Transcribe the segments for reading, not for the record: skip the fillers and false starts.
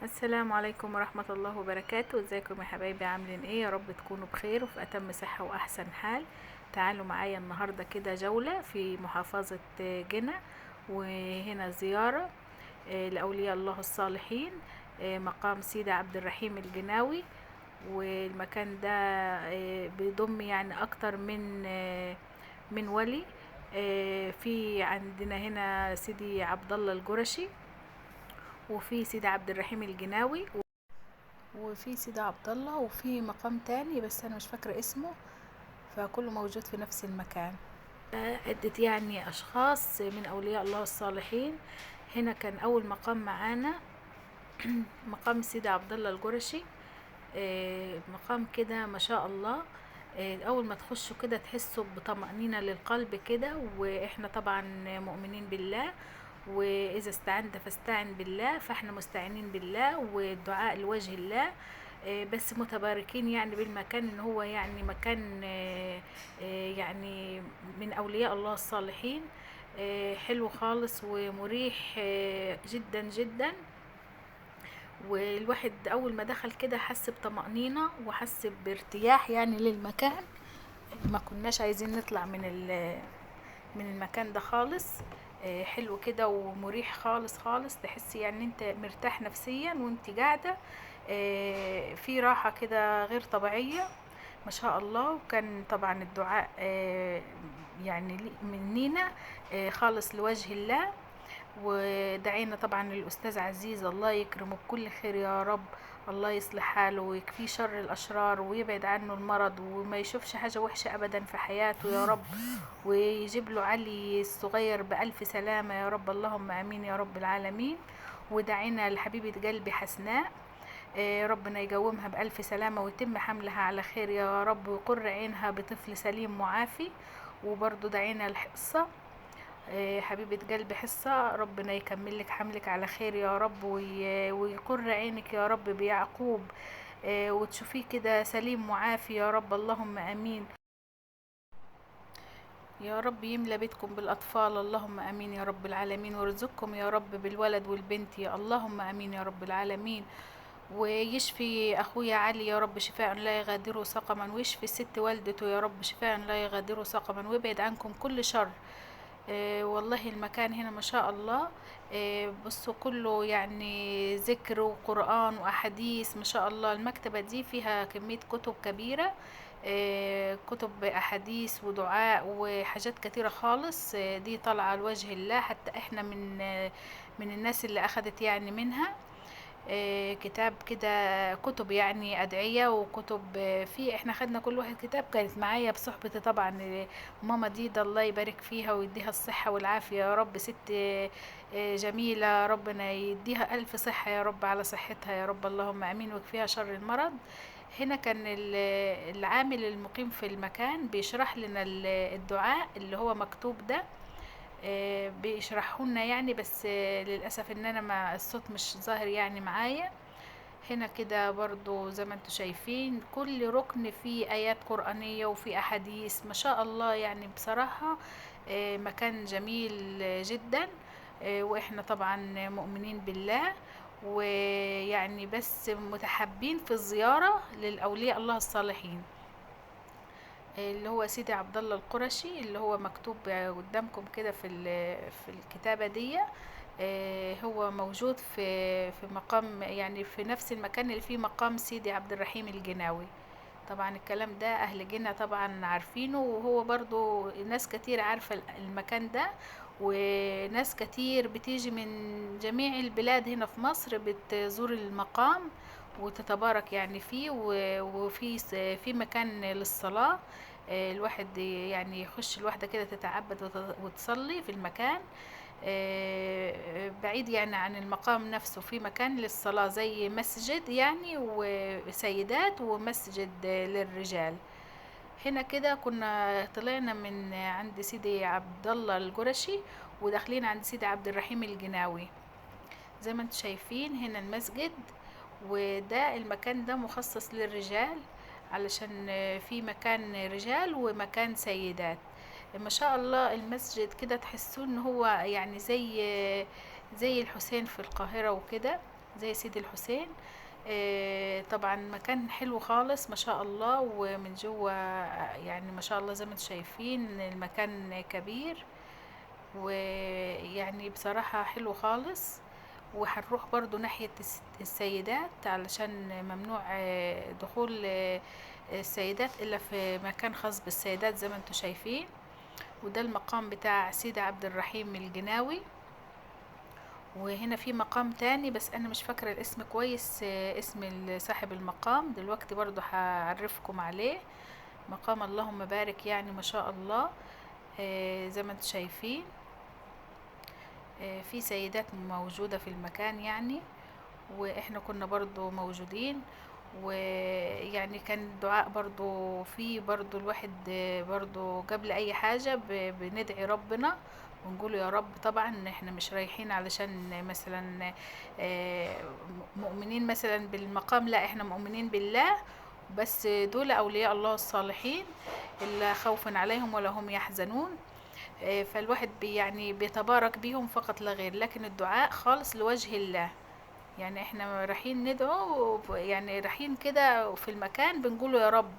السلام عليكم ورحمة الله وبركاته. ازيكم يا حبايبي؟ عاملين ايه؟ يا رب تكونوا بخير وفي اتم صحة واحسن حال. تعالوا معايا النهاردة كده جولة في محافظة جنة، وهنا زيارة لأولياء الله الصالحين، مقام سيدي عبد الرحيم الجناوي. والمكان ده بيضم يعني اكتر من ولي. في عندنا هنا سيدي عبد الله الجرشي، وفي سيدي عبد الرحيم الجناوي، وفي سيدي عبد الله، وفي مقام تاني بس انا مش فاكرة اسمه. فكله موجود في نفس المكان. عدة يعني اشخاص من اولياء الله الصالحين. هنا كان اول مقام معانا مقام سيدي عبد الله الجرشي. مقام كده ما شاء الله. اول ما تخشوا كده تحسوا بطمأنينة للقلب كده، واحنا طبعا مؤمنين بالله، واذا استعنت فاستعن بالله، فاحنا مستعينين بالله والدعاء لوجه الله. بس متباركين يعني بالمكان، ان هو يعني مكان يعني من اولياء الله الصالحين. حلو خالص ومريح جدا جدا. والواحد اول ما دخل كده حس بطمأنينة وحس بارتياح يعني للمكان. ما كناش عايزين نطلع من المكان ده خالص. حلو كده ومريح خالص خالص، تحس يعني انت مرتاح نفسيا وانت قاعدة. في راحة كده غير طبيعية ما شاء الله. وكان طبعا الدعاء يعني منينا خالص لوجه الله. ودعينا طبعا للأستاذ عزيز، الله يكرمه بكل خير يا رب. الله يصلح حاله ويكفيه شر الأشرار ويبعد عنه المرض، وما يشوفش حاجة وحشة أبدا في حياته يا رب. ويجيب له علي الصغير بألف سلامة يا رب، اللهم آمين يا رب العالمين. ودعينا لحبيبة قلبي حسناء، ربنا يقومها بألف سلامة ويتم حملها على خير يا رب، ويقر عينها بطفل سليم معافي. وبرضو دعينا الحصة، حبيبة قلبي حصة، ربنا يكمل لك حملك على خير يا رب، ويقر عينك يا رب بيعقوب، وتشوفيه كده سليم معافي يا رب، اللهم امين. يا رب يملى بيتكم بالأطفال، اللهم امين يا رب العالمين. ويرزقكم يا رب بالولد والبنت، يا اللهم امين يا رب العالمين. ويشفي اخويا علي يا رب شفاء لا يغادره سقما، ويشفي ست والدته يا رب شفاء لا يغادره سقما، ويبعد عنكم كل شر. والله المكان هنا ما شاء الله. بصوا كله يعني ذكر وقرآن وأحاديث ما شاء الله. المكتبة دي فيها كمية كتب كبيرة، كتب أحاديث ودعاء وحاجات كتيرة خالص. دي طالعة لوجه الله، حتى احنا من الناس اللي أخدت يعني منها كتاب كده، كتب يعني أدعية وكتب. في احنا خدنا كل واحد كتاب. كانت معايا بصحبتي طبعا ماما ديدا، الله يبارك فيها ويديها الصحة والعافية يا رب. ست جميلة، ربنا يديها ألف صحة يا رب على صحتها يا رب، اللهم أمين، ويكفيها شر المرض. هنا كان العامل المقيم في المكان بيشرح لنا الدعاء اللي هو مكتوب ده. بيشرحوا لنا يعني، بس للأسف ان انا ما الصوت مش ظاهر يعني معايا. هنا كده برضو زي ما انتم شايفين كل ركن فيه آيات قرآنية وفي أحاديث ما شاء الله يعني بصراحة. مكان جميل جدا. واحنا طبعا مؤمنين بالله، ويعني بس متحبين في الزيارة للأولياء الله الصالحين، اللي هو سيدي عبد الله القرشي اللي هو مكتوب قدامكم كده في الكتابة دي. هو موجود في مقام يعني في نفس المكان اللي فيه مقام سيدي عبد الرحيم الجناوي. طبعا الكلام ده اهل جنة طبعا عارفينه، وهو برضو ناس كتير عارفة المكان ده. وناس كتير بتيجي من جميع البلاد هنا في مصر بتزور المقام وتتبارك يعني فيه. وفي في مكان للصلاة، الواحد يعني يخش الواحدة كده تتعبد وتصلي في المكان. بعيد يعني عن المقام نفسه، في مكان للصلاة زي مسجد يعني وسيدات، ومسجد للرجال. هنا كده كنا طلعنا من عند سيدي عبد الله القرشي وداخلين عند سيدي عبد الرحيم الجناوي. زي ما انتم شايفين هنا المسجد، وده المكان ده مخصص للرجال، علشان في مكان رجال ومكان سيدات. ما شاء الله المسجد كده تحسوه ان هو يعني زي الحسين في القاهرة وكده. زي سيدي الحسين. طبعا مكان حلو خالص ما شاء الله، ومن جوه يعني ما شاء الله زي ما انتم شايفين المكان كبير، ويعني بصراحة حلو خالص. وهنروح برضو ناحية السيدات، علشان ممنوع دخول السيدات إلا في مكان خاص بالسيدات زي ما انتم شايفين. وده المقام بتاع سيدي عبد الرحيم الجناوي. وهنا في مقام تاني بس انا مش فاكرة الاسم كويس، اسم صاحب المقام دلوقتي برضو هعرفكم عليه. مقام اللهم بارك يعني ما شاء الله. زي ما انتم شايفين في سيدات موجودة في المكان يعني، واحنا كنا برضو موجودين. ويعني كان الدعاء برضو في برضو الواحد برضو قبل اي حاجة بندعي ربنا ونقول يا رب. طبعا احنا مش رايحين علشان مثلا مؤمنين مثلا بالمقام، لا احنا مؤمنين بالله، بس دول اولياء الله الصالحين اللي خوف عليهم ولا هم يحزنون. فالواحد يعني بيتبارك بيهم فقط لا غير، لكن الدعاء خالص لوجه الله. يعني احنا رايحين ندعو، يعني رايحين كده في المكان بنقوله يا رب،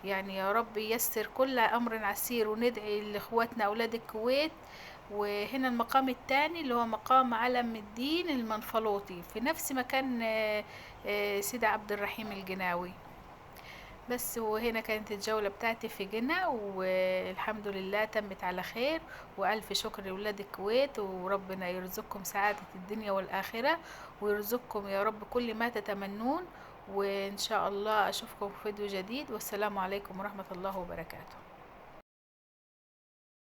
يعني يا رب ييسر كل امر عسير، وندعي لاخواتنا اولاد الكويت. وهنا المقام الثاني اللي هو مقام علم الدين المنفلوطي في نفس مكان سيدي عبد الرحيم الجناوي. بس وهنا كانت الجولة بتاعتي في جنة، والحمد لله تمت على خير. وألف شكر لولاد الكويت، وربنا يرزقكم سعادة الدنيا والآخرة، ويرزقكم يا رب كل ما تتمنون. وإن شاء الله أشوفكم في فيديو جديد، والسلام عليكم ورحمة الله وبركاته.